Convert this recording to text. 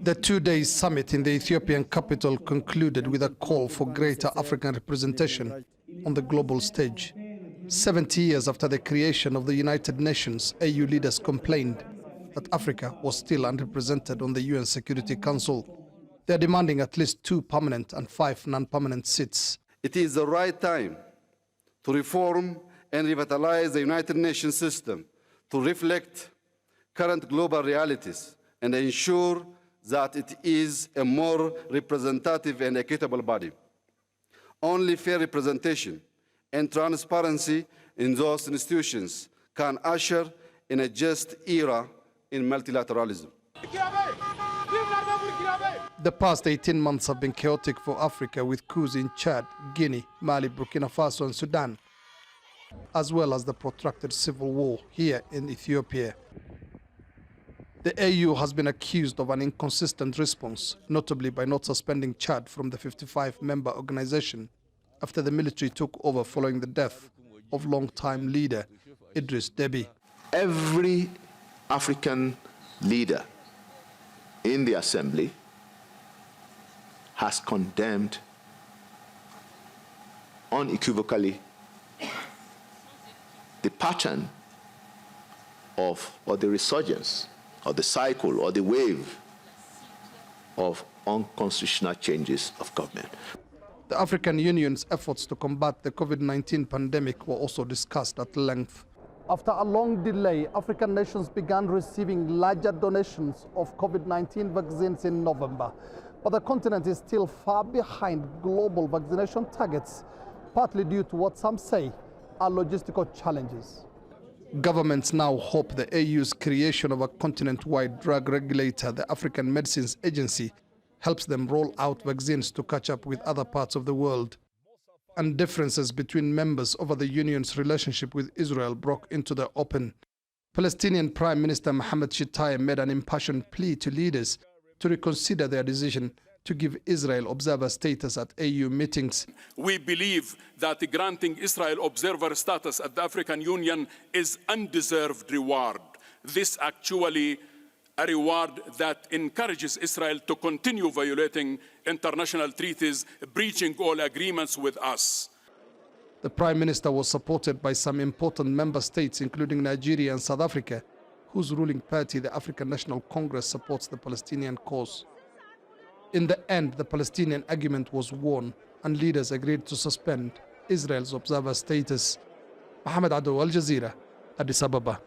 The two-day summit in the Ethiopian capital concluded with a call for greater African representation on the global stage. 70 years after the creation of the United Nations, AU leaders complained that Africa was still underrepresented on the UN Security Council. They are demanding at least 2 permanent and 5 non-permanent seats. It is the right time to reform and revitalize the United Nations system to reflect current global realities and ensure that it is a more representative and equitable body. Only fair representation and transparency in those institutions can usher in a just era in multilateralism. The past 18 months have been chaotic for Africa, with coups in Chad, Guinea, Mali, Burkina Faso and Sudan, as well as the protracted civil war here in Ethiopia. The AU has been accused of an inconsistent response, notably by not suspending Chad from the 55-member organization after the military took over following the death of long-time leader Idris Deby. Every African leader in the Assembly has condemned unequivocally the pattern of, or the resurgence, or the cycle, or the wave of unconstitutional changes of government. The African Union's efforts to combat the COVID-19 pandemic were also discussed at length. After a long delay, African nations began receiving larger donations of COVID-19 vaccines in November. But the continent is still far behind global vaccination targets, partly due to what some say are logistical challenges. Governments now hope the AU's creation of a continent-wide drug regulator, the African Medicines Agency, helps them roll out vaccines to catch up with other parts of the world. And differences between members over the union's relationship with Israel broke into the open. Palestinian Prime Minister Mohammed made an impassioned plea to leaders to reconsider their decision to give Israel observer status at AU meetings. We believe that granting Israel observer status at the African Union is undeserved reward. This actually a reward that encourages Israel to continue violating international treaties, breaching all agreements with us. The Prime Minister was supported by some important member states, including Nigeria and South Africa, whose ruling party, the African National Congress, supports the Palestinian cause. In the end, the Palestinian argument was won, and leaders agreed to suspend Israel's observer status. Mohammed, Adow, Al Jazeera, Addis Ababa.